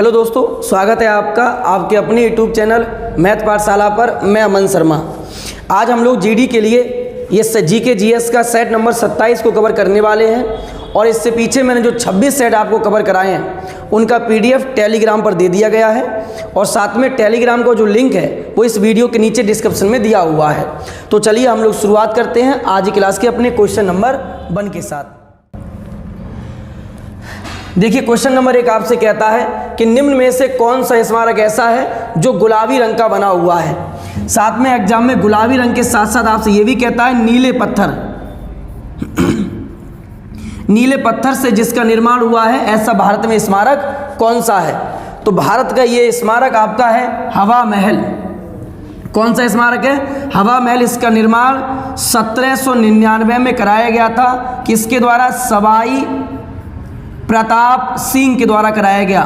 Hello दोस्तों, स्वागत है आपका आपके अपने यूट्यूब चैनल मैथ पाठशाला पर। मैं अमन शर्मा। आज हम लोग जीडी के लिए ये जीके जीएस का सेट नंबर 27 को कवर करने वाले हैं और इससे पीछे मैंने जो 26 सेट आपको कवर कराए हैं उनका पीडीएफ टेलीग्राम पर दे दिया गया है और साथ में टेलीग्राम का जो लिंक है वो इस वीडियो के नीचे डिस्क्रिप्शन में दिया हुआ है। तो चलिए हम लोग शुरुआत करते हैं आज की क्लास के अपने क्वेश्चन नंबर 1 के साथ। देखिए, क्वेश्चन नंबर 1 आपसे कहता है कि निम्न में से कौन सा स्मारक ऐसा है जो गुलाबी रंग का बना हुआ है। साथ में एग्जाम में गुलाबी रंग के साथ साथ आपसे ये भी कहता है नीले पत्थर नीले पत्थर से जिसका निर्माण हुआ है ऐसा भारत में स्मारक कौन सा है। तो भारत का ये स्मारक आपका है हवा महल। कौन सा स्मारक है? हवा महल। इसका निर्माण 1799 में कराया गया था। किसके द्वारा? सवाई प्रताप सिंह के द्वारा कराया गया।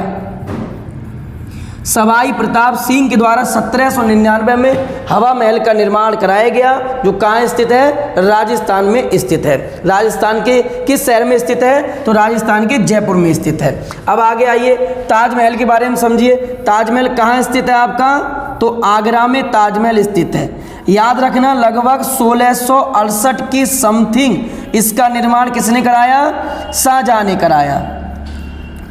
सवाई प्रताप सिंह के द्वारा 1799 में हवा महल का निर्माण कराया गया, जो कहाँ स्थित है? राजस्थान में स्थित है। राजस्थान के किस शहर में स्थित है? तो राजस्थान के जयपुर में स्थित है। अब आगे आइए, ताजमहल के बारे में समझिए। ताजमहल कहाँ स्थित है आपका? तो आगरा में ताजमहल स्थित है। याद रखना, लगभग 1668 की समथिंग इसका निर्माण किसने कराया? शाहजहां ने कराया।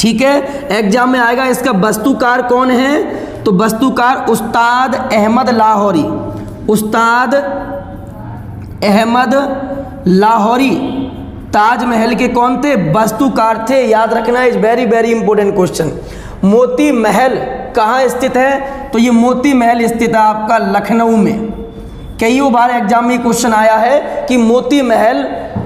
ठीक है, एग्जाम में आएगा इसका वास्तुकार कौन है? तो वास्तुकार उस्ताद अहमद लाहौरी। उस्ताद अहमद लाहौरी ताजमहल के कौन थे? वास्तुकार थे। याद रखना, is very very important question. Moti Mahal कहाँ स्थित है? तो ये मोती महल स्थित है आपका लखनऊ में। कई बार एग्जाम में क्वेश्चन आया है कि मोती महल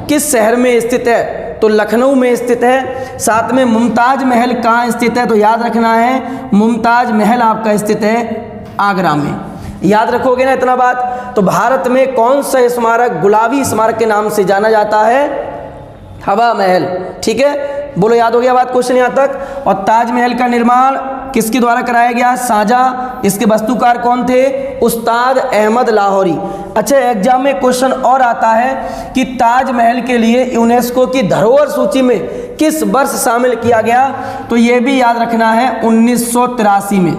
किस शहर में स्थित है? तो लखनऊ में स्थित है। साथ में मुमताज महल कहाँ स्थित है? तो याद रखना है, मुमताज महल आपका स्थित है आगरा में। याद रखोगे ना इतना बात? तो भारत में कौन सा स्मारक गुलाबी स्मारक के नाम से जाना जाता है? हवा महल। ठीक है, बोलो याद हो गया बात क्वेश्चन यहाँ तक। और ताजमहल का निर्माण किसके द्वारा कराया गया? शाहजहां। इसके वास्तुकार कौन थे? उस्ताद अहमद लाहौरी। अच्छा, एग्जाम में क्वेश्चन और आता है कि ताजमहल के लिए यूनेस्को की धरोहर सूची में किस वर्ष शामिल किया गया? तो ये भी याद रखना है 1983 में।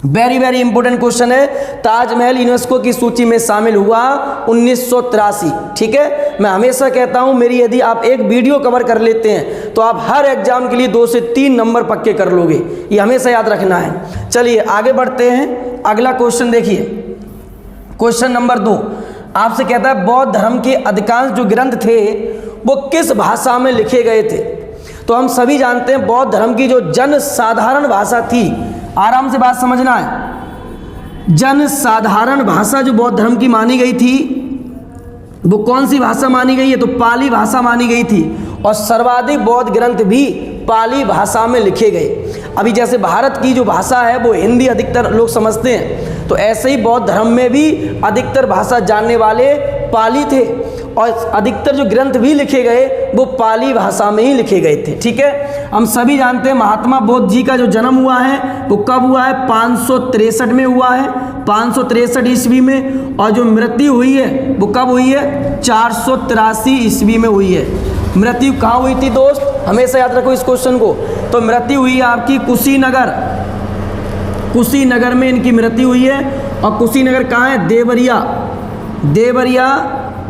वेरी वेरी इंपॉर्टेंट क्वेश्चन है। ताजमहल यूनेस्को की सूची में शामिल हुआ 1983। ठीक है, मैं हमेशा कहता हूं मेरी यदि आप एक वीडियो कवर कर लेते हैं तो आप हर एग्जाम के लिए 2 से 3 नंबर पक्के कर लोगे, ये हमेशा याद रखना है। चलिए आगे बढ़ते हैं। अगला क्वेश्चन देखिए, क्वेश्चन नंबर 2 आपसे कहता है बौद्ध धर्म के अधिकांश जो ग्रंथ थे वो किस भाषा में लिखे गए थे? तो हम सभी जानते हैं बौद्ध धर्म की जो जन साधारण भाषा थी, आराम से बात समझना है, जन साधारण भाषा जो बौद्ध धर्म की मानी गई थी वो कौन सी भाषा मानी गई है? तो पाली भाषा मानी गई थी। और सर्वाधिक बौद्ध ग्रंथ भी पाली भाषा में लिखे गए। अभी जैसे भारत की जो भाषा है वो हिंदी अधिकतर लोग समझते हैं, तो ऐसे ही बौद्ध धर्म में भी अधिकतर भाषा जानने वाले पाली थे और अधिकतर जो ग्रंथ भी लिखे गए वो पाली भाषा में ही लिखे गए थे। ठीक है, हम सभी जानते हैं महात्मा बुद्ध जी का जो जन्म हुआ है वो कब हुआ है? 563 में हुआ है, 563 ईस्वी में। और जो मृत्यु हुई है वो कब हुई है? 483 ईस्वी में हुई है। मृत्यु कहाँ हुई थी दोस्त? हमेशा याद रखो इस क्वेश्चन को। तो मृत्यु हुई है आपकी कुशीनगर। कुशीनगर में इनकी मृत्यु हुई है। और कुशीनगर कहाँ है? देवरिया। देवरिया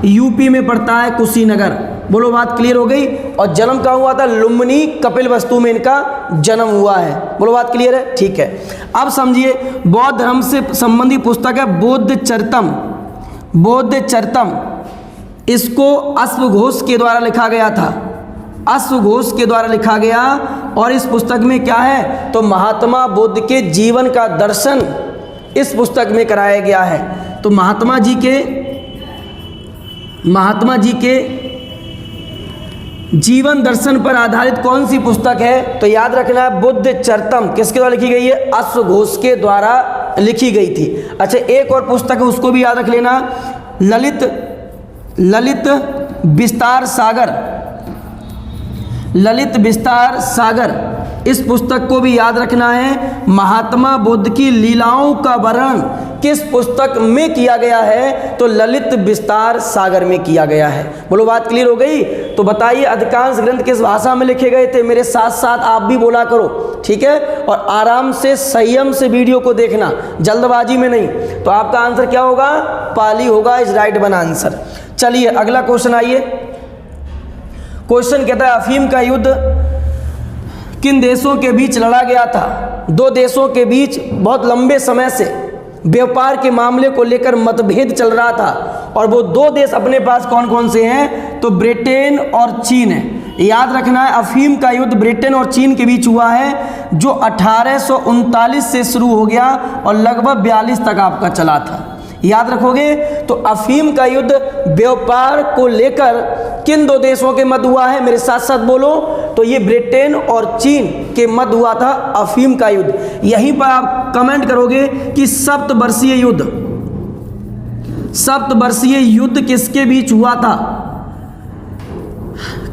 यूपी में पड़ता है कुशीनगर। बोलो बात क्लियर हो गई। और जन्म कहाँ हुआ था? लुम्बिनी कपिलवस्तु में इनका जन्म हुआ है। बोलो बात क्लियर है? ठीक है, अब समझिए बौद्ध धर्म से संबंधित पुस्तक है बौद्ध चरितम। बौद्ध चरितम इसको अश्वघोष के द्वारा लिखा गया था। अश्वघोष के द्वारा लिखा गया। और इस पुस्तक में क्या है? तो महात्मा बुद्ध के जीवन का दर्शन इस पुस्तक में कराया गया है। तो महात्मा जी के जीवन दर्शन पर आधारित कौन सी पुस्तक है? तो याद रखना है बुद्ध चरितम। किसके द्वारा लिखी गई है? अश्वघोष के द्वारा लिखी गई थी। अच्छा, एक और पुस्तक है उसको भी याद रख लेना, ललित विस्तार सागर। ललित विस्तार सागर इस पुस्तक को भी याद रखना है। महात्मा बुद्ध की लीलाओं का वर्णन किस पुस्तक में किया गया है? तो ललित विस्तार सागर में किया गया है। बोलो बात क्लियर हो गई? तो बताइए अधिकांश ग्रंथ किस भाषा में लिखे गए थे? मेरे साथ साथ आप भी बोला करो, ठीक है? और आराम से संयम से वीडियो को देखना, जल्दबाजी में नहीं। तो आपका आंसर क्या होगा? पाली होगा, इज राइट वन आंसर। चलिए अगला क्वेश्चन आइए। क्वेश्चन कहता है अफीम का युद्ध किन देशों के बीच लड़ा गया था? दो देशों के बीच बहुत लंबे समय से व्यापार के मामले को लेकर मतभेद चल रहा था, और वो दो देश अपने पास कौन कौन से हैं? तो ब्रिटेन और चीन है। याद रखना है अफीम का युद्ध ब्रिटेन और चीन के बीच हुआ है, जो 1839 से शुरू हो गया और लगभग 42 तक आपका चला था। याद रखोगे? तो अफीम का युद्ध व्यापार को लेकर किन दो देशों के मध्य हुआ है? मेरे साथ साथ बोलो। तो ये ब्रिटेन और चीन के मध्य हुआ था अफीम का युद्ध। यहीं पर आप कमेंट करोगे कि सप्तवर्षीय युद्ध किसके बीच हुआ था?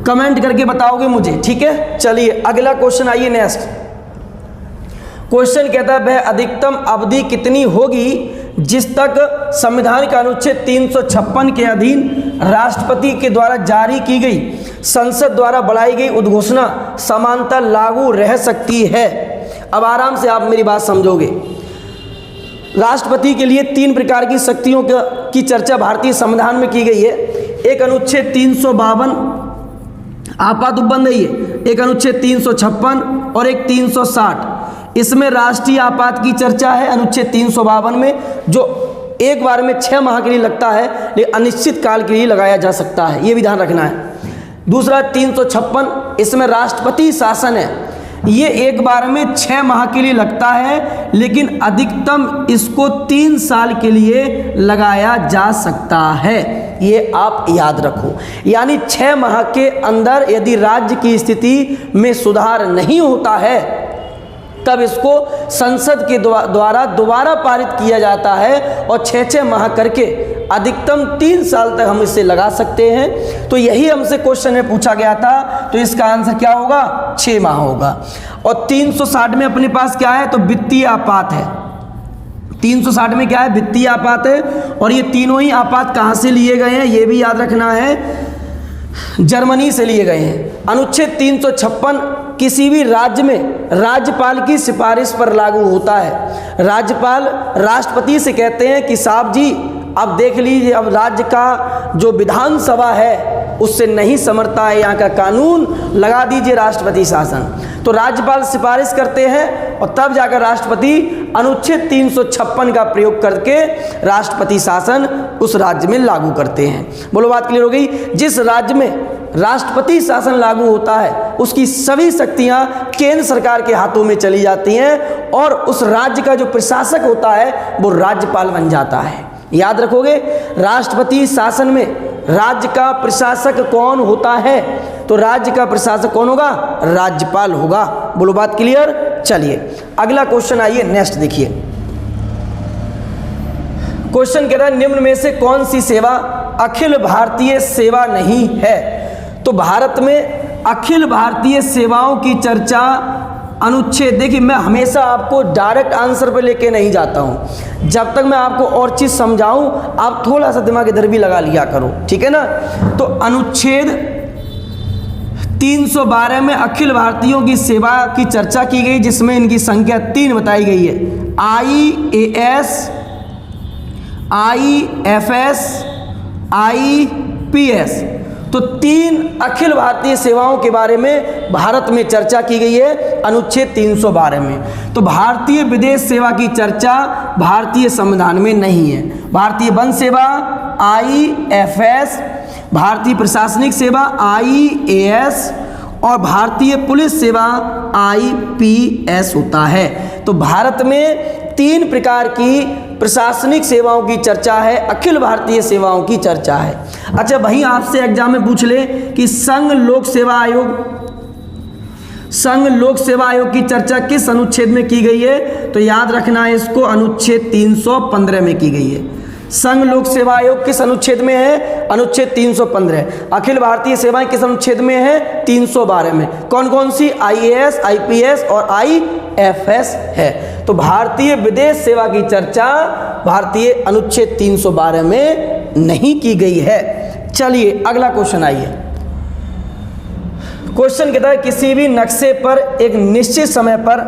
कमेंट करके बताओगे मुझे, ठीक है? चलिए अगला क्वेश्चन आइए। नेक्स्ट क्वेश्चन कहता है वह अधिकतम अवधि कितनी होगी जिस तक संविधान का अनुच्छेद 356 के अधीन राष्ट्रपति के द्वारा जारी की गई संसद द्वारा बढ़ाई गई उद्घोषणा समानता लागू रह सकती है? अब आराम से आप मेरी बात समझोगे। राष्ट्रपति के लिए 3 प्रकार की शक्तियों की चर्चा भारतीय संविधान में की गई है। एक अनुच्छेद 352 आपात उपबंध है ये, एक अनुच्छेद 356 और एक 360। इसमें राष्ट्रीय आपात की चर्चा है अनुच्छेद 352 में, जो एक बार में 6 माह के लिए लगता है, लेकिन अनिश्चित काल के लिए लगाया जा सकता है, ये भी ध्यान रखना है। दूसरा 356, इसमें राष्ट्रपति शासन है, ये एक बार में 6 माह के लिए लगता है, लेकिन अधिकतम इसको 3 साल के लिए लगाया जा सकता है। ये आप याद रखो। यानी 6 माह के अंदर यदि राज्य की स्थिति में सुधार नहीं होता है तब इसको संसद के द्वारा दोबारा पारित किया जाता है, और 6-6 माह करके अधिकतम 3 साल तक हम इसे लगा सकते हैं। तो यही हमसे क्वेश्चन में पूछा गया था, तो इसका आंसर क्या होगा? 6 माह होगा। और 360 में अपने पास क्या है? तो वित्तीय आपात है। 360 में क्या है? वित्तीय आपात है। और ये तीनों ही आपात कहाँ से लिए गए हैं? ये भी याद रखना है, जर्मनी से लिए गए हैं। अनुच्छेद 356 किसी भी राज्य में राज्यपाल की सिफारिश पर लागू होता है। राज्यपाल राष्ट्रपति से कहते हैं कि साहब जी अब देख लीजिए, अब राज्य का जो विधानसभा है उससे नहीं समझता है यहाँ का कानून, लगा दीजिए राष्ट्रपति शासन। तो राज्यपाल सिफारिश करते हैं और तब जाकर राष्ट्रपति अनुच्छेद 356 का प्रयोग करके राष्ट्रपति शासन उस राज्य में लागू करते हैं। बोलो बात क्लियर हो गई? जिस राज्य में राष्ट्रपति शासन लागू होता है उसकी सभी शक्तियां केंद्र सरकार के हाथों में चली जाती हैं, और उस राज्य का जो प्रशासक होता है वो राज्यपाल बन जाता है। याद रखोगे, राष्ट्रपति शासन में राज्य का प्रशासक कौन होता है? तो राज्य का प्रशासक कौन होगा? राज्यपाल होगा। बोलो बात क्लियर? चलिए अगला क्वेश्चन आइए। नेक्स्ट देखिए, क्वेश्चन कह रहा है निम्न में से कौन सी सेवा अखिल भारतीय सेवा नहीं है? तो भारत में अखिल भारतीय सेवाओं की चर्चा अनुच्छेद, देखिए मैं हमेशा आपको डायरेक्ट आंसर पे लेके नहीं जाता हूँ, जब तक मैं आपको और चीज़ समझाऊं आप थोड़ा सा दिमाग इधर भी लगा लिया करो, ठीक है ना? तो अनुच्छेद 312 में अखिल भारतीयों की सेवा की चर्चा की गई, जिसमें इनकी संख्या 3 बताई गई है, IAS, IFS, IPS। तो 3 अखिल भारतीय सेवाओं के बारे में भारत में चर्चा की गई है अनुच्छेद 312 में। तो भारतीय विदेश सेवा की चर्चा भारतीय संविधान में नहीं है। भारतीय वन सेवा IFS, भारतीय प्रशासनिक सेवा IAS और भारतीय पुलिस सेवा IPS होता है। तो भारत में 3 प्रकार की प्रशासनिक सेवाओं की चर्चा है, अखिल भारतीय सेवाओं की चर्चा है। अच्छा, वहीं आपसे एग्जाम में पूछ ले कि संघ लोक सेवा आयोग की चर्चा किस अनुच्छेद में की गई है? तो याद रखना है इसको, अनुच्छेद 315 में की गई है। संघ लोक सेवा आयोग किस अनुच्छेद में है? अनुच्छेद 315। अखिल भारतीय सेवाएं किस अनुच्छेद में है? 312 में। कौन कौन सी? आईएएस, आईपीएस और आईएफएस है। तो भारतीय विदेश सेवा की चर्चा भारतीय अनुच्छेद 312 में नहीं की गई है। चलिए अगला क्वेश्चन आइए। क्वेश्चन कहता है किसी भी नक्शे पर एक निश्चित समय पर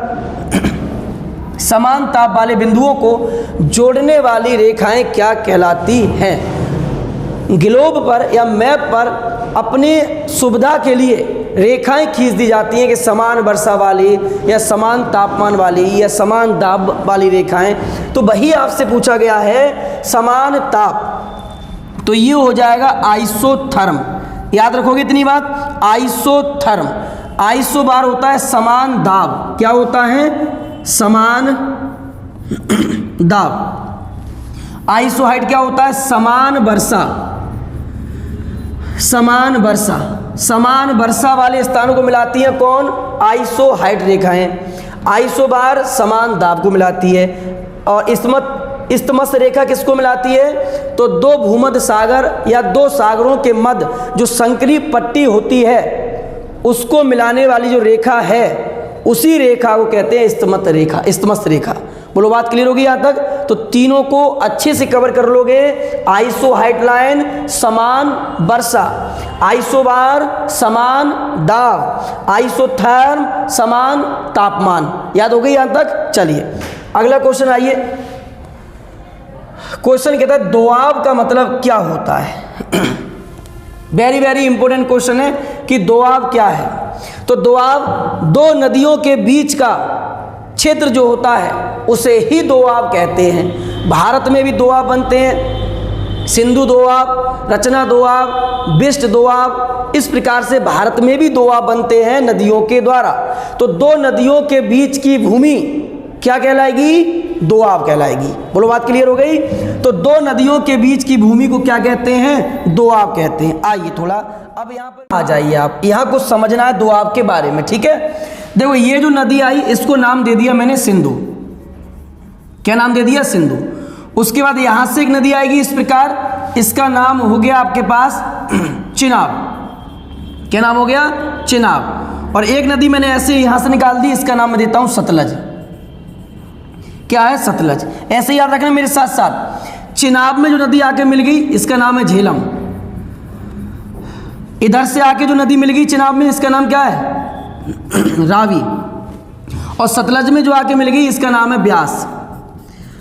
समान ताप वाले बिंदुओं को जोड़ने वाली रेखाएं क्या कहलाती हैं? ग्लोब पर या मैप पर अपनी सुविधा के लिए रेखाएं खींच दी जाती हैं कि समान वर्षा वाली या समान तापमान वाली या समान दाब वाली रेखाएं। तो वही आपसे पूछा गया है समान ताप, तो ये हो जाएगा आइसोथर्म। याद रखोगे इतनी बात, आइसोथर्म। आइसो बार होता है समान दाब, क्या होता है? समान दाब। आइसो हाइट क्या होता है? समान वर्षा। समान वर्षा, समान वर्षा वाले स्थानों को मिलाती है कौन? आइसो हाइट रेखाएं। आइसो बार समान दाब को मिलाती है। और इस्तमस रेखा किसको मिलाती है? तो दो भूमध्य सागर या दो सागरों के मध्य जो संकरी पट्टी होती है उसको मिलाने वाली जो रेखा है उसी रेखा को कहते हैं इस्तमस रेखा। इस्तमस रेखा, बोलो बात क्लियर होगी यहाँ तक? तो तीनों को अच्छे से कवर कर लोगे। आइसो हाइट लाइन समान वर्षा, आइसो बार समान दाब, आइसोथर्म समान तापमान। याद हो गई यहाँ तक? चलिए अगला क्वेश्चन आइए। क्वेश्चन कहता है दोआब का मतलब क्या होता है? वेरी वेरी इंपॉर्टेंट क्वेश्चन है कि दोआब क्या है। तो दोआब दो नदियों के बीच का क्षेत्र जो होता है उसे ही दोआब कहते हैं। भारत में भी दोआब बनते हैं, सिंधु दोआब, रचना दोआब, बिष्ट दोआब, इस प्रकार से भारत में भी दोआब बनते हैं नदियों के द्वारा। तो दो नदियों के बीच की भूमि क्या कहलाएगी? दोआब कहलाएगी। बोलो बात क्लियर हो गई? तो दो नदियों के बीच की भूमि को क्या कहते हैं? दोआब कहते हैं। आइए थोड़ा अब यहाँ पर आ जाइए, आप यहाँ कुछ समझना है दोआब के बारे में, ठीक है? देखो ये जो नदी आई इसको नाम दे दिया मैंने सिंधु। क्या नाम दे दिया? सिंधु। उसके बाद यहाँ से एक नदी आएगी इस प्रकार, इसका नाम हो गया आपके पास चिनाब। क्या नाम हो गया? चिनाब। और एक नदी मैंने ऐसे यहाँ से निकाल दी, इसका नाम मैं देता हूँ सतलज। क्या है? सतलज। ऐसे याद रखना मेरे साथ साथ। चिनाब में जो नदी आके मिल गई इसका नाम है झेलम। इधर से आके जो नदी मिल गई चिनाब में इसका नाम क्या है? रावी। और सतलज में जो आके मिल गई इसका नाम है ब्यास।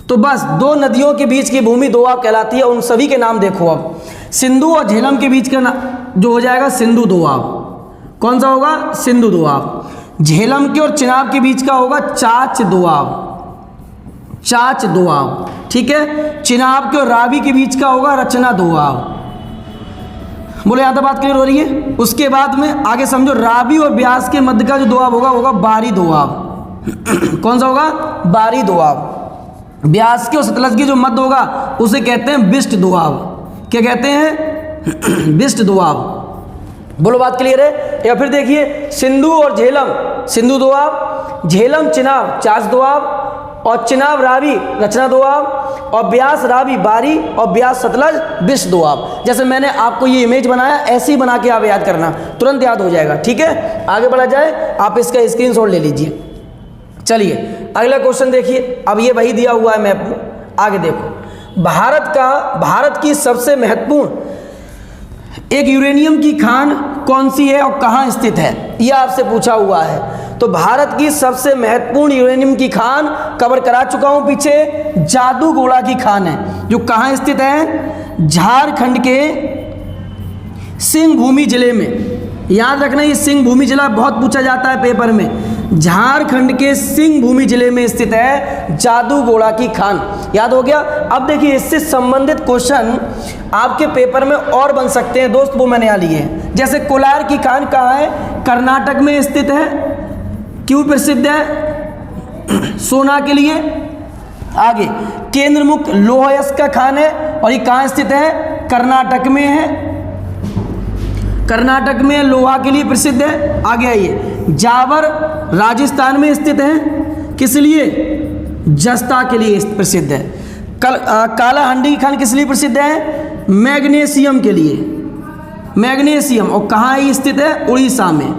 तो बस दो नदियों के बीच की भूमि दोआब कहलाती है। उन सभी के नाम देखो। अब सिंधु और झेलम के बीच का जो हो जाएगा सिंधु दोआब। कौन सा होगा? सिंधु दोआब। झेलम के और चिनाब के बीच का होगा चाच दोआब। चाच दोआब, ठीक है? चिनाब के और रावी के बीच का होगा रचना दोआब। बोले यहाँ तक बात क्लियर हो रही है? उसके बाद में आगे समझो, रावी और ब्यास के मध्य का जो दोआब होगा बारी दोआब। कौन सा होगा? बारी दोआब। ब्यास के और सतलज के जो मध्य होगा उसे कहते हैं बिष्ट दोआब। क्या कहते हैं? बिष्ट दोआब। बोलो बात क्लियर है? या फिर देखिए सिंधु और झेलम, सिंधु दोआब, झेलम चिनाब चाच दोआब, और चिनाब रावी रचना दोआब, और ब्यास रावी बारी, और ब्यास सतलज बिष्ट दोआब। जैसे मैंने आपको ये इमेज बनाया ऐसे ही बना के आप याद करना, तुरंत याद हो जाएगा, ठीक है? आगे बढ़ा जाए, आप इसका स्क्रीनशॉट ले लीजिए। चलिए अगला क्वेश्चन देखिए। अब ये वही दिया हुआ है मैप में, आगे देखो। भारत की सबसे महत्वपूर्ण एक यूरेनियम की खान कौन सी है और कहाँ स्थित है? यह आपसे पूछा हुआ है। तो भारत की सबसे महत्वपूर्ण यूरेनियम की खान कवर करा चुका हूं पीछे, जादूगोड़ा की खान है, जो कहाँ स्थित है? झारखंड के सिंहभूमि जिले में। याद रखना ये सिंहभूमि जिला बहुत पूछा जाता है पेपर में। झारखंड के सिंहभूमि जिले में स्थित है जादूगोड़ा की खान। याद हो गया? अब देखिए इससे संबंधित क्वेश्चन आपके पेपर में और बन सकते हैं दोस्त, वो मैंने यहाँ लिए हैं। जैसे कोलार की खान कहाँ है? कर्नाटक में स्थित है। क्यों प्रसिद्ध है? सोना के लिए। आगे केंद्रमुख लोहयस्क का खान है, और ये कहाँ स्थित है? कर्नाटक में है। कर्नाटक में लोहा के लिए प्रसिद्ध है। आगे आइए, जावर राजस्थान में स्थित है। किस लिए? जस्ता के लिए प्रसिद्ध है। कालाहांडी की खान किस लिए प्रसिद्ध है? मैग्नीशियम के लिए। मैग्नीशियम, और कहाँ ये स्थित है? उड़ीसा में।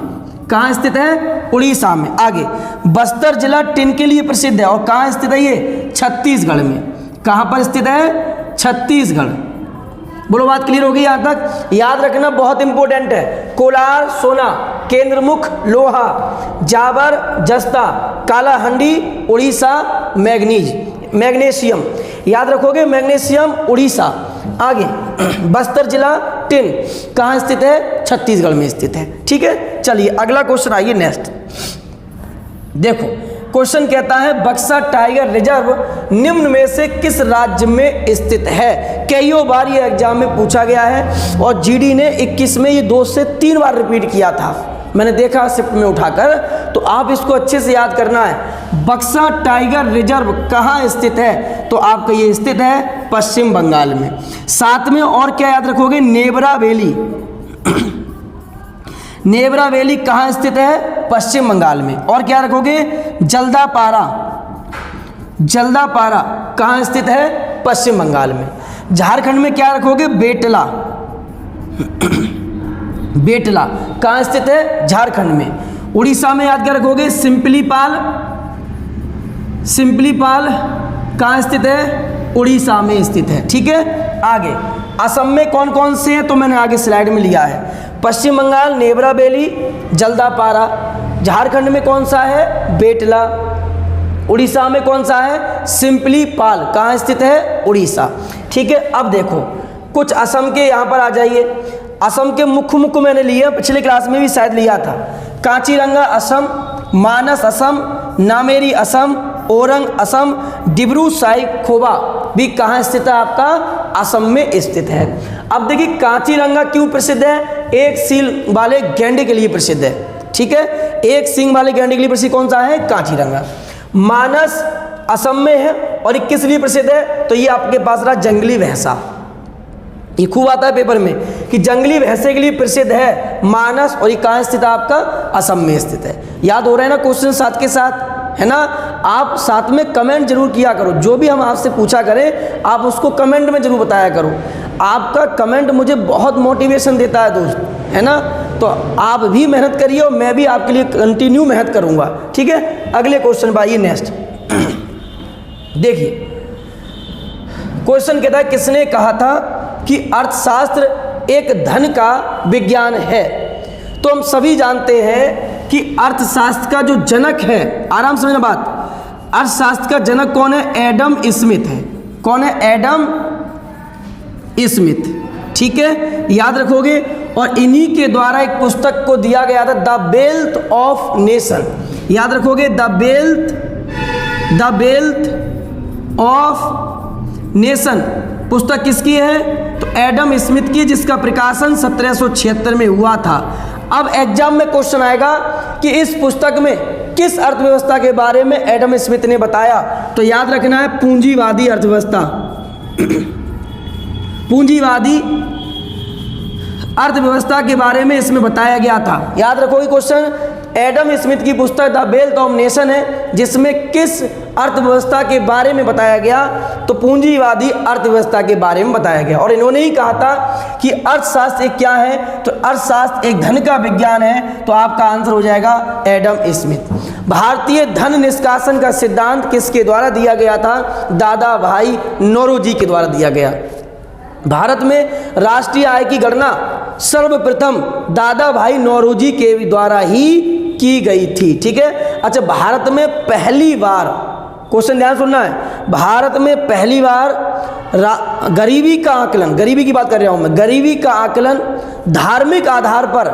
कहाँ स्थित है? उड़ीसा में। आगे, बस्तर जिला टिन के लिए प्रसिद्ध है, और कहाँ स्थित है ये? छत्तीसगढ़ में। कहाँ पर स्थित है? छत्तीसगढ़। बोलो, बात क्लियर होगी यहाँ तक? याद रखना, बहुत इंपॉर्टेंट है। कोलार सोना, केंद्रमुख लोहा, जावर जस्ता, कालाहांडी उड़ीसा, मैग्नीशियम। याद रखोगे, मैग्नीशियम उड़ीसा। आगे, बस्तर जिला टिन कहाँ स्थित है? छत्तीसगढ़ में स्थित है। ठीक है, चलिए अगला क्वेश्चन आइए नेक्स्ट। देखो, क्वेश्चन कहता है बक्सा टाइगर रिजर्व निम्न में से किस राज्य में स्थित है? कईयों बार ये एग्जाम में पूछा गया है, और जीडी ने 21 में ये 2 से 3 बार रिपीट किया था, मैंने देखा शिफ्ट में उठाकर। तो आप इसको अच्छे से याद करना है। बक्सा टाइगर रिजर्व कहाँ स्थित है? तो आपका ये स्थित है पश्चिम बंगाल में। साथ में और क्या याद रखोगे? नेवरा वैली। नेवरा वैली कहाँ स्थित है? पश्चिम बंगाल में। और क्या रखोगे? जल्दापारा। जल्दापारा कहाँ स्थित है? पश्चिम बंगाल में। झारखंड में क्या रखोगे? बेटला। बेटला कहाँ स्थित है? झारखंड में। उड़ीसा में याद क्या रखोगे? सिंपलीपाल। सिंपलीपाल कहाँ स्थित है? उड़ीसा में स्थित है। ठीक है, आगे असम में कौन कौन से हैं? तो मैंने आगे स्लाइड में लिया है। पश्चिम बंगाल नेवरा वैली, जल्दापारा। झारखंड में कौन सा है? बेटला। उड़ीसा में कौन सा है? सिंपलीपाल। कहाँ स्थित है? उड़ीसा। ठीक है, अब देखो कुछ असम के यहाँ पर आ जाइए। असम के मुख्य मैंने लिया, पिछले क्लास में भी शायद लिया था। कांचीरंगा असम, मानस असम, नामेरी असम, ओरंग असम, डिब्रू साइखोवा भी कहाँ स्थित है? आपका असम में स्थित है। अब देखिए कांचीरंगा क्यों प्रसिद्ध है? एक सील वाले गैंडे के लिए प्रसिद्ध है। ठीक है, एक सींग वाले गैंडे के लिए प्रसिद्ध कौन सा है? कांचीरंगा। मानस असम में है, और किस लिए प्रसिद्ध है? तो ये आपके पास रहा जंगली भैंसा। ये खूब आता है पेपर में कि जंगली भैंसे के लिए प्रसिद्ध है मानस, और ये कहाँ स्थित है? आपका असम में स्थित है। याद हो रहा है ना क्वेश्चन साथ के साथ, है ना? आप साथ में कमेंट जरूर किया करो, जो भी हम आपसे पूछा करें आप उसको कमेंट में जरूर बताया करो। आपका कमेंट मुझे बहुत मोटिवेशन देता है दोस्त, है ना? तो आप भी मेहनत करिए, और मैं भी आपके लिए कंटिन्यू मेहनत करूँगा। ठीक है, अगले क्वेश्चन पर आइए नेक्स्ट। देखिए क्वेश्चन कहता है किसने कहा था कि अर्थशास्त्र एक धन का विज्ञान है? तो हम सभी जानते हैं कि अर्थशास्त्र का जो जनक है, आराम से समझना बात, अर्थशास्त्र का जनक कौन है? एडम स्मिथ है। कौन है? Adam Smith. ठीक है, याद रखोगे। और इन्हीं के द्वारा एक पुस्तक को दिया गया था, द वेल्थ ऑफ नेशन। याद रखोगे, द वेल्थ ऑफ नेशन पुस्तक किसकी है? तो एडम स्मिथ की, जिसका प्रकाशन 1776 में हुआ था। अब एग्जाम में क्वेश्चन आएगा कि इस पुस्तक में किस अर्थव्यवस्था के बारे में एडम स्मिथ ने बताया? तो याद रखना है पूंजीवादी अर्थव्यवस्था। पूंजीवादी अर्थव्यवस्था के बारे में इसमें बताया गया था। याद रखोगे क्वेश्चन, एडम स्मिथ की पुस्तक द वेल्थ ऑफ नेशन है, जिसमें किस अर्थव्यवस्था के बारे में बताया गया? तो पूंजीवादी अर्थव्यवस्था के बारे में बताया गया। और इन्होंने ही कहा था कि अर्थशास्त्र एक क्या है? तो अर्थशास्त्र एक धन का विज्ञान है। तो आपका आंसर हो जाएगा एडम स्मिथ। भारतीय धन निष्कासन का सिद्धांत किसके द्वारा दिया गया था? दादा भाई नौरोजी के द्वारा दिया गया। भारत में राष्ट्रीय आय की गणना सर्वप्रथम दादा भाई नौरोजी के द्वारा ही की गई थी। ठीक है, अच्छा, भारत में पहली बार, क्वेश्चन ध्यान सुनना है, भारत में पहली बार गरीबी का आकलन, गरीबी की बात कर रहा हूं मैं, गरीबी का आकलन धार्मिक आधार पर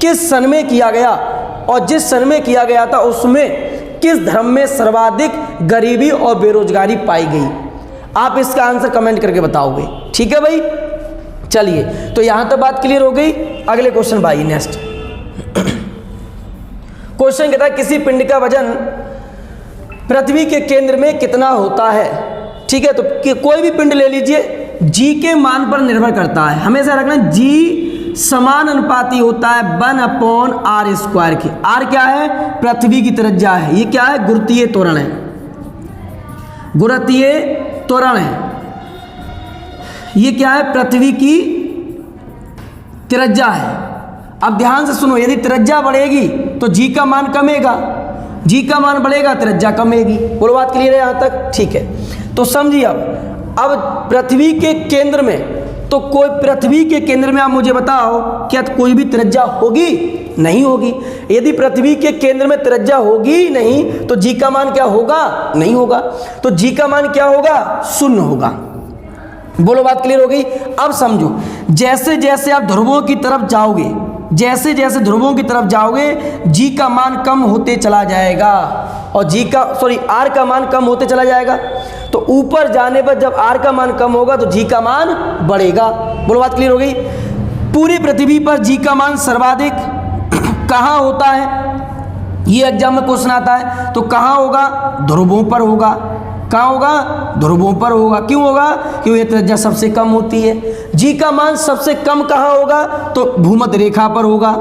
किस सन में किया गया? और जिस सन में किया गया था उसमें किस धर्म में सर्वाधिक गरीबी और बेरोजगारी पाई गई? आप इसका आंसर कमेंट करके बताओगे। ठीक है भाई, चलिए, तो यहां तक बात क्लियर हो गई। अगले क्वेश्चन भाई नेक्स्ट। क्वेश्चन कहता है किसी पिंड का वजन पृथ्वी के केंद्र में कितना होता है? ठीक है, तो कोई भी पिंड ले लीजिए, जी के मान पर निर्भर करता है। हमेशा रखना जी समान अनुपाती होता है 1/r² की। r क्या है? पृथ्वी की त्रिज्या है। ये क्या है? गुरुत्वीय त्वरण है। गुरुत्वीय त्वरण है। ये क्या है? पृथ्वी की त्रिज्या है। अब ध्यान से सुनो, यदि त्रिज्या बढ़ेगी तो जी का मान कमेगा, जी का मान बढ़ेगा त्रिज्या कमेगी। बोलो बात क्लियर है यहाँ तक? ठीक है, तो समझिए। अब पृथ्वी के केंद्र में, तो कोई पृथ्वी के केंद्र में आप मुझे बताओ क्या कोई भी त्रिज्या होगी? नहीं होगी। यदि पृथ्वी के केंद्र में त्रिज्या होगी नहीं तो जी का मान क्या होगा? नहीं होगा। तो जी का मान क्या होगा? शून्य होगा। बोलो बात क्लियर हो गई? अब समझो, जैसे जैसे आप ध्रुवों की तरफ जाओगे, जैसे जैसे ध्रुवों की तरफ जाओगे जी का मान कम होते चला जाएगा और आर का मान कम होते चला जाएगा। तो ऊपर जाने पर जब आर का मान कम होगा तो जी का मान बढ़ेगा। बोलो बात क्लियर हो गई? पूरी पृथ्वी पर जी का मान सर्वाधिक कहाँ होता है? ये एग्जाम में क्वेश्चन आता है। तो कहाँ होगा? ध्रुवों पर होगा। कहाँ होगा? ध्रुवों पर होगा। क्यों होगा? क्योंकि त्रिज्या सबसे कम होती है। जी का मान सबसे कम कहाँ होगा? तो भूमध्य रेखा पर होगा।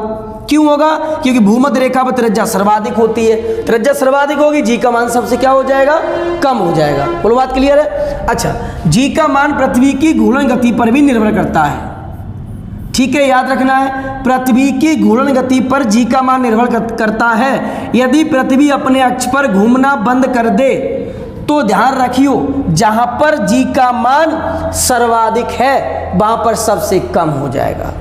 क्यों होगा? क्योंकि भूमध्य रेखा पर त्रिज्या सर्वाधिक होती है। त्रिज्या सर्वाधिक होगी, जी का मान सबसे क्या हो जाएगा? कम हो जाएगा। बोलो बात क्लियर है? अच्छा, जी का मान पृथ्वी की घूर्णन गति पर भी निर्भर करता है। ठीक है, याद रखना है, पृथ्वी की घूर्णन गति पर जी का मान निर्भर करता है। यदि पृथ्वी अपने अक्ष पर घूमना बंद कर दे तो ध्यान रखियो, जहां पर जी का मान सर्वाधिक है वहां पर सबसे कम हो जाएगा।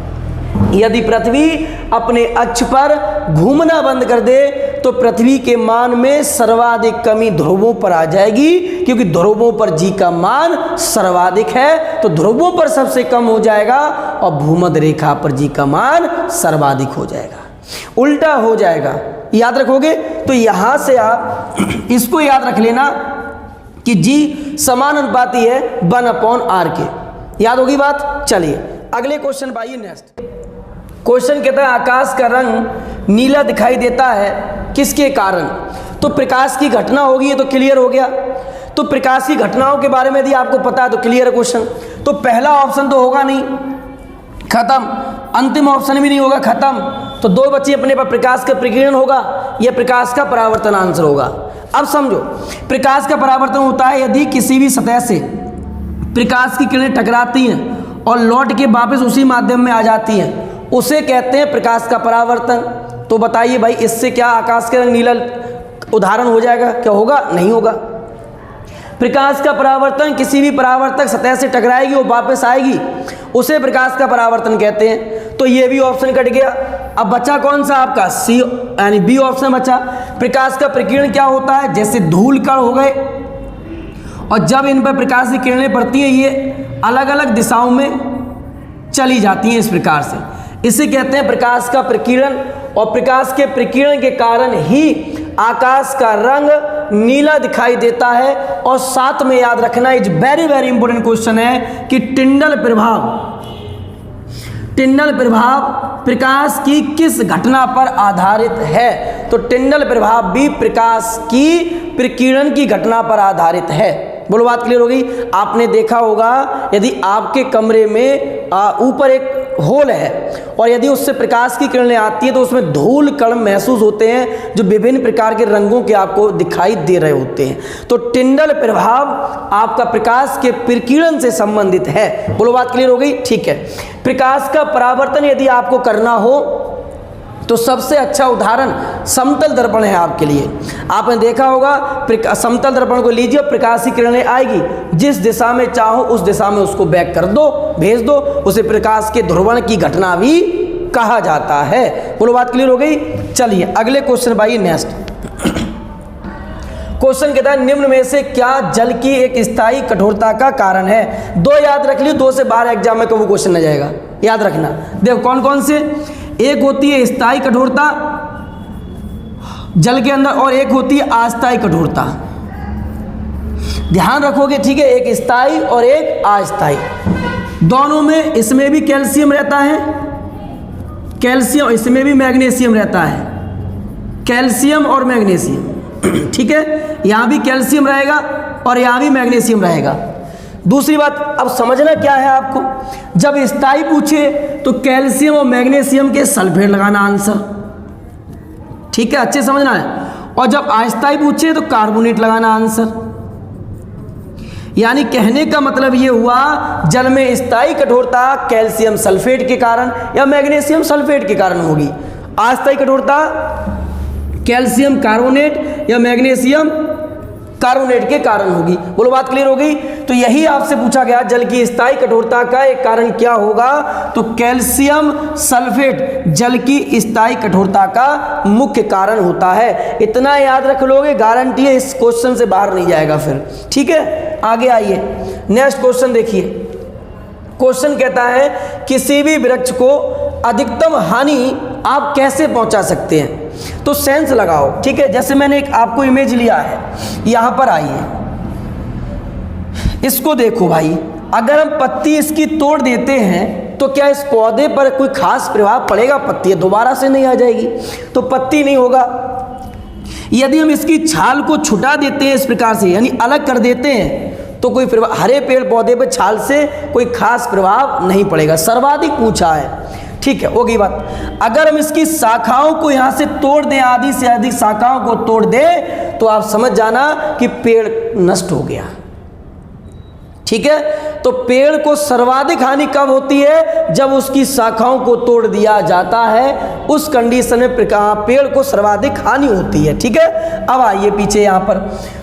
यदि पृथ्वी अपने अक्ष पर घूमना बंद कर दे तो पृथ्वी के मान में सर्वाधिक कमी ध्रुवों पर आ जाएगी, क्योंकि ध्रुवों पर जी का मान सर्वाधिक है तो ध्रुवों पर सबसे कम हो जाएगा और भूमध्य रेखा पर जी का मान सर्वाधिक हो जाएगा। उल्टा हो जाएगा। याद रखोगे? तो यहां से आप इसको याद रख लेना कि जी समानुपाती है 1/r के। याद होगी बात? चलिए अगले क्वेश्चन पर आइए। नेक्स्ट क्वेश्चन कहता है आकाश का रंग नीला दिखाई देता है किसके कारण? तो प्रकाश की घटना होगी, ये तो क्लियर हो गया। तो प्रकाश की घटनाओं के बारे में यदि आपको पता है तो क्लियर है क्वेश्चन। तो पहला ऑप्शन तो होगा नहीं, खत्म। अंतिम ऑप्शन भी नहीं होगा, खत्म। तो दो बच्चे अपने पर प्रकाश का प्रकीर्णन होगा, यह प्रकाश का परावर्तन आंसर होगा। अब समझो, प्रकाश का परावर्तन होता है यदि किसी भी सतह से प्रकाश की किरणें टकराती हैं और लौट के वापस उसी माध्यम में आ जाती हैं, उसे कहते हैं प्रकाश का परावर्तन। तो बताइए भाई, इससे क्या आकाश का रंग नीला उदाहरण हो जाएगा? क्या होगा? नहीं होगा। प्रकाश का परावर्तन, किसी भी परावर्तक सतह से टकराएगी और वापस आएगी, उसे प्रकाश का परावर्तन कहते हैं। तो ये भी ऑप्शन कट गया। अब बचा कौन सा आपका? सी यानी बी ऑप्शन बचा। प्रकाश का प्रकीर्णन क्या होता है? जैसे धूल कण हो गए और जब इन पर प्रकाश की किरणें पड़ती हैं ये अलग अलग दिशाओं में चली जाती हैं, इस प्रकार से इसे कहते हैं प्रकाश का प्रकीर्णन। और प्रकाश के प्रकीर्णन के कारण ही आकाश का रंग नीला दिखाई देता है। और साथ में याद रखना, is very very important question है कि टिंडल प्रभाव प्रकाश की किस घटना पर आधारित है? तो टिंडल प्रभाव भी प्रकाश की प्रकीर्णन की घटना पर आधारित है। बोलो बात क्लियर हो गई? आपने देखा होगा यदि आपके कमरे में ऊपर एक होल है और यदि उससे प्रकाश की किरणें आती है तो उसमें धूल कण महसूस होते हैं जो विभिन्न प्रकार के रंगों के आपको दिखाई दे रहे होते हैं। तो टिंडल प्रभाव आपका प्रकाश के प्रकीर्णन से संबंधित है। बोलो बात क्लियर हो गई? ठीक है। प्रकाश का परावर्तन यदि आपको करना हो तो सबसे अच्छा उदाहरण समतल दर्पण है आपके लिए। आपने देखा होगा समतल दर्पण को लीजिए, प्रकाश की किरणें आएगी, जिस दिशा में चाहो उस दिशा में उसको बैक कर दो, भेज दो, उसे प्रकाश के ध्रुवण की घटना भी कहा जाता है। बोलो बात क्लियर हो गई? चलिए अगले क्वेश्चन भाई। नेक्स्ट क्वेश्चन कहता है निम्न में से क्या जल की एक स्थायी कठोरता का कारण है? दो याद रख लियो, दो से बाहर एग्जाम में कभी क्वेश्चन न जाएगा, याद रखना। देखो कौन कौन से। एक होती है स्थायी कठोरता जल के अंदर और एक होती है अस्थायी कठोरता। ध्यान रखोगे, ठीक है? एक स्थायी और एक अस्थायी, दोनों में। इसमें भी कैल्शियम रहता है, कैल्शियम, इसमें भी मैग्नीशियम रहता है, कैल्शियम और मैग्नीशियम, ठीक है? यहाँ भी कैल्शियम रहेगा और यहाँ भी मैग्नीशियम रहेगा। दूसरी बात अब समझना क्या है आपको, जब स्थायी पूछे तो कैल्शियम और मैग्नीशियम के सल्फेट लगाना आंसर, ठीक है? अच्छे समझना है। और जब अस्थायी पूछे तो कार्बोनेट लगाना आंसर, यानी कहने का मतलब ये हुआ जल में स्थायी कठोरता कैल्शियम सल्फेट के कारण या मैग्नीशियम सल्फेट के कारण होगी। अस्थायी कठोरता कैल्शियम कार्बोनेट या मैग्नीशियम कार्बोनेट के कारण होगी। बोलो बात क्लियर हो गई। तो यही आपसे पूछा गया जल की स्थायी कठोरता का एक कारण क्या होगा, तो कैल्शियम सल्फेट जल की स्थायी कठोरता का मुख्य कारण होता है। इतना याद रख लोगे, गारंटी है इस क्वेश्चन से बाहर नहीं जाएगा फिर। ठीक है, आगे आइए नेक्स्ट क्वेश्चन देखिए। क्वेश्चन कहता है किसी भी वृक्ष को अधिकतम हानि आप कैसे पहुंचा सकते हैं, तो सेंस लगाओ। ठीक है, जैसे मैंने एक आपको इमेज लिया है, यहां पर आइए, इसको देखो भाई, अगर हम पत्ती इसकी तोड़ देते हैं तो क्या इस पौधे पर कोई खास प्रभाव पड़ेगा? पत्ती दोबारा से नहीं आ जाएगी, तो पत्ती नहीं होगा। यदि हम इसकी छाल को छुटा देते हैं इस प्रकार से, यानी अलग कर देते हैं, तो कोई प्रभाव, हरे पेड़ पौधे पर छाल से कोई खास प्रभाव नहीं पड़ेगा। सर्वाधिक पूछा है। ठीक है, होगी बात। अगर हम इसकी शाखाओं को यहां से तोड़ दें, आधी से अधिक शाखाओं को तोड़ दें, तो आप समझ जाना कि पेड़ नष्ट हो गया। ठीक है, तो पेड़ को सर्वाधिक हानि कब होती है? जब उसकी शाखाओं को तोड़ दिया जाता है, उस कंडीशन में पेड़ को सर्वाधिक हानि होती है। ठीक है, अब आइए पीछे यहां पर,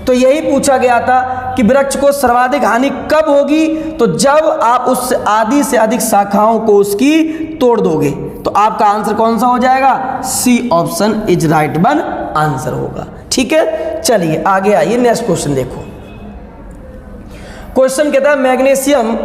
तो यही पूछा गया था कि वृक्ष को सर्वाधिक हानि कब होगी, तो जब आप उस आधी से अधिक शाखाओं को उसकी तोड़ दोगे। तो आपका आंसर कौन सा हो जाएगा? C option is right one answer होगा। ठीक है, चलिए आगे आइए, नेक्स्ट क्वेश्चन देखो। क्वेश्चन कहता है मैग्नीशियम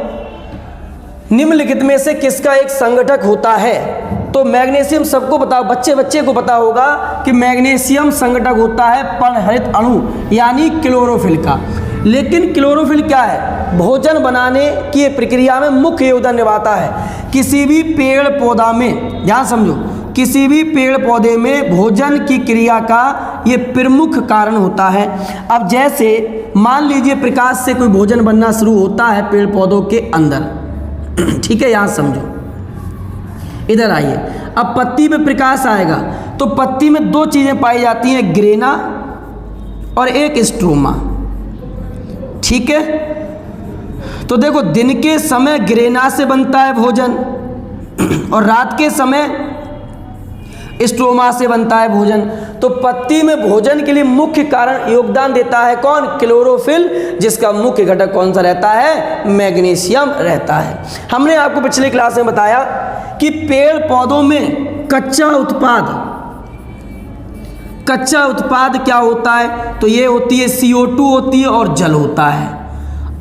निम्नलिखित में से किसका एक संगठक होता है? तो मैग्नीशियम सबको बताओ, बच्चे को पता होगा कि मैग्नीशियम संगठक होता है पर्णहरित अणु यानी क्लोरोफिल का। लेकिन क्लोरोफिल क्या है? भोजन बनाने की प्रक्रिया में मुख्य योगदान निभाता है। किसी भी पेड़ पौधा में, ध्यान समझो, किसी भी पेड़ पौधे में भोजन की क्रिया का ये प्रमुख कारण होता है। अब जैसे मान लीजिए प्रकाश से कोई भोजन बनना शुरू होता है पेड़ पौधों के अंदर। ठीक है, यहां समझो, इधर आइए। अब पत्ती में प्रकाश आएगा तो पत्ती में दो चीजें पाई जाती हैं, ग्रेना और एक स्ट्रोमा। ठीक है, तो देखो दिन के समय ग्रेना से बनता है भोजन और रात के समय स्ट्रोमा से बनता है भोजन। तो पत्ती में भोजन के लिए मुख्य कारण योगदान देता है कौन? क्लोरोफिल, जिसका मुख्य घटक कौन सा रहता है? मैग्नीशियम रहता है। हमने आपको पिछले क्लास में बताया कि पेड़ पौधों में कच्चा उत्पाद क्या होता है? तो ये होती है CO2 होती है और जल होता है।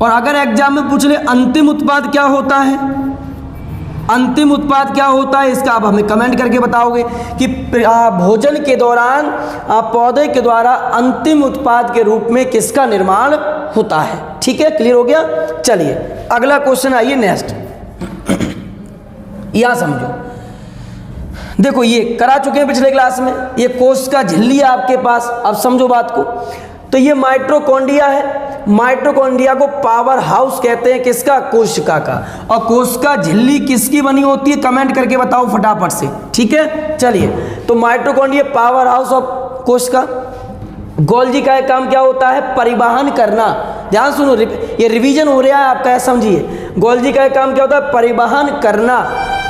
और अगर एग्जाम में पूछ ले अंतिम उत्पाद क्या होता है, अंतिम उत्पाद क्या होता है, इसका आप हमें कमेंट करके बताओगे कि भोजन के दौरान पौधे के द्वारा अंतिम उत्पाद के रूप में किसका निर्माण होता है। ठीक है, क्लियर हो गया। चलिए अगला क्वेश्चन आइए, नेक्स्ट। यहां समझो, देखो ये करा चुके हैं पिछले क्लास में, ये कोशिका झिल्ली है आपके पास। अब समझो बात को, तो ये माइटोकॉन्ड्रिया है। माइटोकॉन्ड्रिया को पावर हाउस कहते हैं, किसका? कोशिका का। और कोशिका झिल्ली किसकी बनी होती है? कमेंट करके बताओ फटाफट से। ठीक है, चलिए, तो माइटोकॉन्ड्रिया पावर हाउस ऑफ कोशिका। गोल्जी का एक काम क्या होता है? परिवहन करना। ध्यान सुनो, ये रिवीजन हो रहा है आपका, है समझिए। गोल्जी का एक काम क्या होता है? परिवहन करना।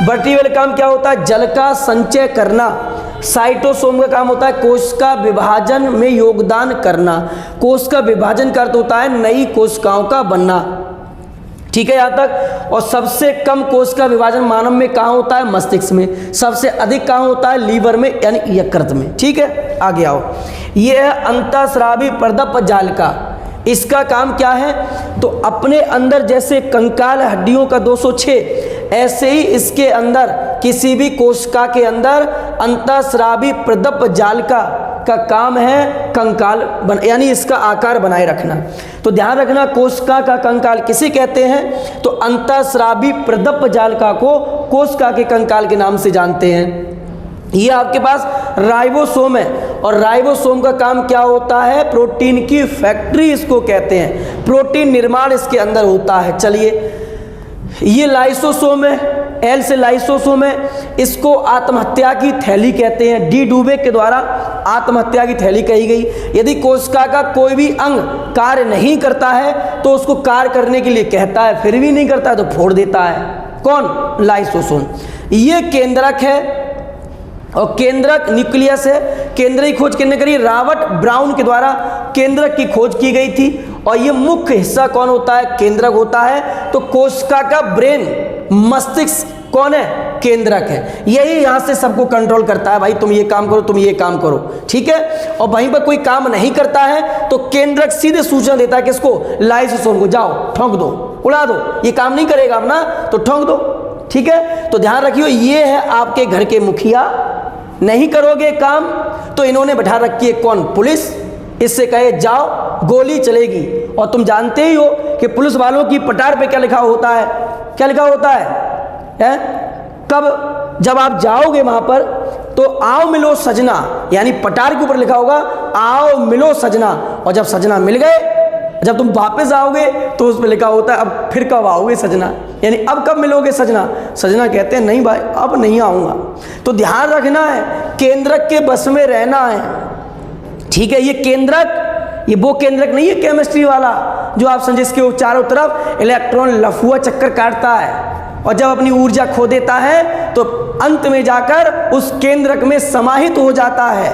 वर्टिब्रल काम क्या होता है? जल का संचय करना। साइटोसोम का काम होता है कोशिका विभाजन में योगदान करना। कोशिका विभाजन का अर्थ होता है नई कोशिकाओं का बनना। ठीक है, यहाँ तक। और सबसे कम कोशिका विभाजन मानव में कहाँ होता है? मस्तिष्क में। सबसे अधिक कहाँ होता है? लीवर में यानी यकृत में। ठीक है, आगे आओ। यह है अंतःस्रावी प्रदप जालिका। इसका काम क्या है? तो अपने अंदर जैसे कंकाल हड्डियों का 206, ऐसे ही इसके अंदर किसी भी कोशिका के अंदर अंतःस्रावी प्रदप जालिका का काम है कंकाल यानी इसका आकार बनाए रखना। तो ध्यान रखना, कोशिका का कंकाल किसे कहते हैं? तो अंतःस्रावी प्रदप जालिका को कोशिका के कंकाल के नाम से जानते हैं। ये आपके पास राइबोसोम है और राइबोसोम का काम क्या होता है? प्रोटीन की फैक्ट्री इसको कहते हैं। प्रोटीन निर्माण इसके अंदर होता है। चलिए, ये लाइसोसोम है, एल से लाइसोसोम है। इसको आत्महत्या की थैली कहते हैं। डी डुबे के द्वारा आत्महत्या की थैली कही गई। यदि कोशिका का कोई भी अंग कार्य नहीं करता है तो उसको कार्य करने के लिए कहता है, फिर भी नहीं करता है तो फोड़ देता है। कौन? लाइसोसोम। ये केंद्रक है और केंद्रक न्यूक्लियस है। केंद्र की खोज किसने करी? रॉबर्ट ब्राउन के द्वारा केंद्रक की खोज की गई थी। और ये मुख्य हिस्सा कौन होता है? केंद्रक होता है। तो कोशिका का ब्रेन, मस्तिष्क कौन है? केंद्रक है। यही यहां से सबको कंट्रोल करता है, भाई तुम ये काम करो, तुम ये काम करो, ठीक है। और वहीं पर कोई काम नहीं करता है तो केंद्रक सीधे सूचना देता है किसको? लाइसोसोम को, जाओ ठोंक दो, उड़ा दो, ये काम नहीं करेगा अपना तो ठोंक दो, ठीक है। तो ध्यान रखियो, ये है आपके घर के मुखिया। नहीं करोगे काम तो इन्होंने बैठा रखी है कौन? पुलिस। इससे कहे जाओ, गोली चलेगी। और तुम जानते ही हो कि पुलिस वालों की पटार पे क्या लिखा होता है? क्या लिखा होता है? कब? जब आप जाओगे वहां पर तो आओ मिलो सजना, यानी पटार के ऊपर लिखा होगा आओ मिलो सजना। और जब सजना मिल गए, जब तुम वापस आओगे तो उस पर लिखा होता है अब फिर कब आओगे सजना, यानी अब कब मिलोगे सजना। सजना कहते हैं नहीं भाई अब नहीं आऊँगा। तो ध्यान रखना है, केंद्रक के बस में रहना है, ठीक है। ये केंद्रक, ये वो केंद्रक नहीं है केमिस्ट्री वाला जो आप समझे इसके चारों तरफ इलेक्ट्रॉन लफुआ चक्कर काटता है और जब अपनी ऊर्जा खो देता है तो अंत में जाकर उस केंद्रक में समाहित हो जाता है,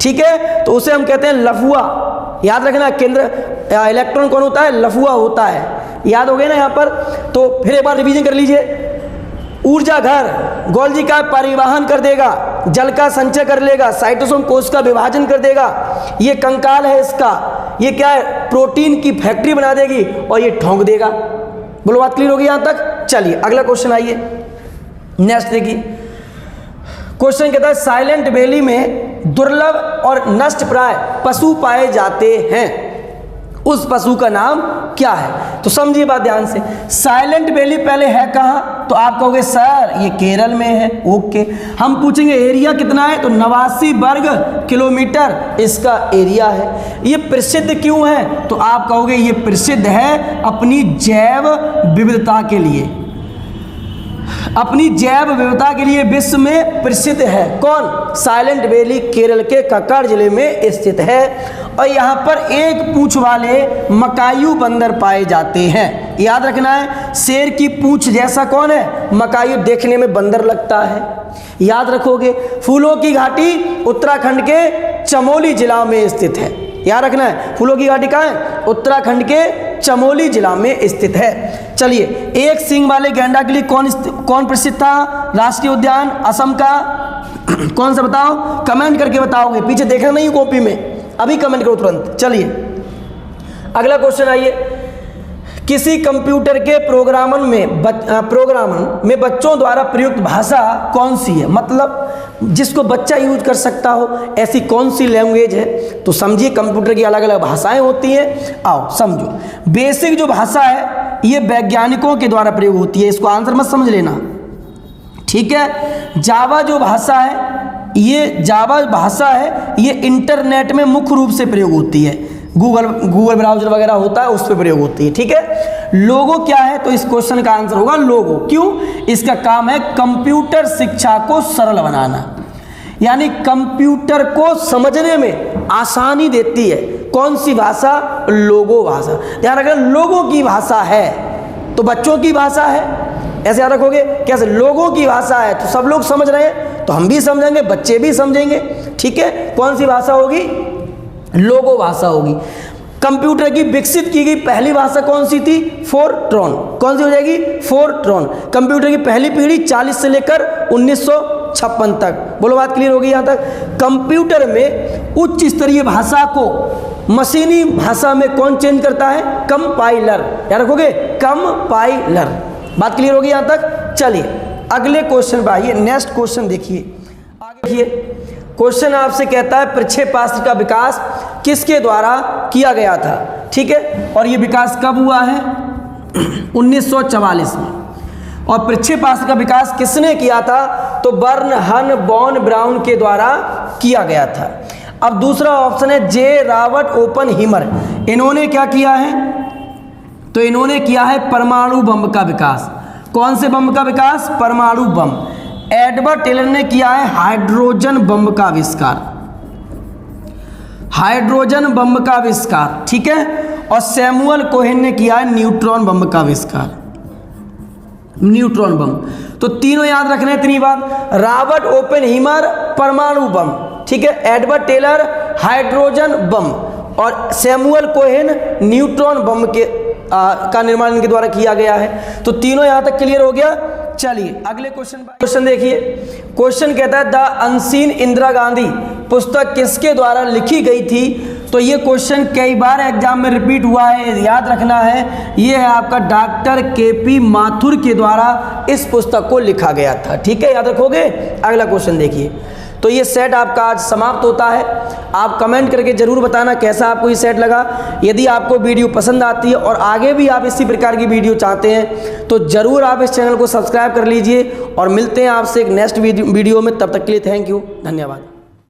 ठीक है। तो उसे हम कहते हैं लफुआ। याद रखना, केंद्र इलेक्ट्रॉन कौन होता है? लफुआ होता है। याद हो गया ना यहाँ पर? तो फिर एक बार रिवीजन कर लीजिए। ऊर्जा घर गोल्जी का परिवहन कर देगा, जल का संचय कर लेगा, साइटोसोम कोश का विभाजन कर देगा, ये कंकाल है इसका, ये क्या है? प्रोटीन की फैक्ट्री बना देगी और ये ठोंक देगा। बोलो बात क्लियर होगी यहाँ तक? चलिए अगला क्वेश्चन आइए, नेक्स्ट देखिए। क्वेश्चन कहता है साइलेंट वैली में दुर्लभ और नष्ट प्राय पशु पाए जाते हैं, उस पशु का नाम क्या है? तो समझिए बात ध्यान से। साइलेंट वैली पहले है कहाँ? तो आप कहोगे सर ये केरल में है। ओके, हम पूछेंगे एरिया कितना है? तो 89 वर्ग किलोमीटर इसका एरिया है। ये प्रसिद्ध क्यों है? तो आप कहोगे ये प्रसिद्ध है अपनी जैव विविधता के लिए, अपनी जैव विविधता के लिए विश्व में प्रसिद्ध है। कौन? साइलेंट वैली केरल के कक्कड़ जिले में स्थित है। और यहाँ पर एक पूंछ वाले मकायू बंदर पाए जाते हैं। याद रखना है, शेर की पूंछ जैसा कौन है? मकायू, देखने में बंदर लगता है। याद रखोगे। फूलों की घाटी उत्तराखंड के चमोली जिला में स्थित है। याद रखना है, फूलों की घाटी कहाँ है? उत्तराखंड के चमोली जिला में स्थित है। चलिए, एक सींग वाले गैंडा के लिए कौन प्रसिद्ध था? राष्ट्रीय उद्यान असम का कौन सा? बताओ, कमेंट करके बताओगे, पीछे देखना नहीं कॉपी में, अभी कमेंट करो तुरंत। चलिए अगला क्वेश्चन आइए। किसी कंप्यूटर के प्रोग्रामन में बच्चों द्वारा प्रयुक्त भाषा कौन सी है? मतलब जिसको बच्चा यूज कर सकता हो, ऐसी कौन सी लैंग्वेज है? तो समझिए, कंप्यूटर की अलग अलग भाषाएं होती हैं। आओ समझो। बेसिक जो भाषा है ये वैज्ञानिकों के द्वारा प्रयोग होती है, इसको आंसर मत समझ लेना, ठीक है। जावा जो भाषा है, ये जावा भाषा है, ये इंटरनेट में मुख्य रूप से प्रयोग होती है। गूगल ब्राउजर वगैरह होता है उस पर प्रयोग होती है, ठीक है। लोगो क्या है? तो इस क्वेश्चन का आंसर होगा लोगो। क्यों? इसका काम है कंप्यूटर शिक्षा को सरल बनाना, यानी कंप्यूटर को समझने में आसानी देती है। कौन सी भाषा? लोगो भाषा। ध्यान रखना, लोगों की भाषा है तो बच्चों की भाषा है, ऐसे याद रखोगे। कैसे? लोगों की भाषा है तो सब लोग समझ रहे हैं तो हम भी समझेंगे, बच्चे भी समझेंगे, ठीक है। कौन सी भाषा होगी? लोगो भाषा होगी। कंप्यूटर की विकसित की गई पहली भाषा कौन सी थी? फोरट्रॉन। कौन सी हो जाएगी? फोरट्रॉन। कंप्यूटर की पहली पीढ़ी 40 से लेकर 1956 तक। बोलो बात क्लियर होगी यहाँ तक? कंप्यूटर में उच्च स्तरीय भाषा को मशीनी भाषा में कौन चेंज करता है? कंपाइलर। याद रखोगे, कंपाइलर। बात क्लियर होगी यहाँ तक? चलिए अगले क्वेश्चन पर आइए, नेक्स्ट क्वेश्चन देखिए। आगे देखिए, क्वेश्चन आपसे कहता है प्रक्षेपास्त्र का विकास किसके द्वारा किया गया था? ठीक है, और ये विकास कब हुआ है? 1944 में। और प्रक्षेपास्त्र का विकास किसने किया था? तो बर्नहम वॉन ब्राउन के द्वारा किया गया था। अब दूसरा ऑप्शन है जे रॉबर्ट ओपनहीमर। इन्होंने क्या किया है? तो इन्होंने किया है परमाणु बम का विकास। कौन से बम का विकास? परमाणु बम। एडवर्ड टेलर ने किया है हाइड्रोजन बम का आविष्कार। हाइड्रोजन बम का आविष्कार, ठीक है। और सैमुअल कोहेन ने किया है न्यूट्रॉन बम का आविष्कार, न्यूट्रॉन बम। तो तीनों याद रखना है इतनी बात। रॉबर्ट ओपेनहीमर परमाणु बम, ठीक है। एडवर्ड टेलर हाइड्रोजन बम और सैमुअल कोहेन न्यूट्रॉन बम का निर्माण इनके द्वारा किया गया है। तो तीनों यहां तक क्लियर हो गया। चलिए अगले क्वेश्चन देखिए। क्वेश्चन कहता है द अनसीन इंदिरा गांधी पुस्तक किसके द्वारा लिखी गई थी। तो ये क्वेश्चन कई बार एग्जाम में रिपीट हुआ है, याद रखना है। ये है आपका डॉक्टर के.पी. माथुर के द्वारा इस पुस्तक को लिखा गया था, ठीक है, याद रखोगे। अगला क्वेश्चन देखिए। तो ये सेट आपका आज समाप्त होता है। आप कमेंट करके ज़रूर बताना कैसा आपको ये सेट लगा। यदि आपको वीडियो पसंद आती है और आगे भी आप इसी प्रकार की वीडियो चाहते हैं तो ज़रूर आप इस चैनल को सब्सक्राइब कर लीजिए। और मिलते हैं आपसे एक नेक्स्ट वीडियो में। तब तक के लिए थैंक यू, धन्यवाद।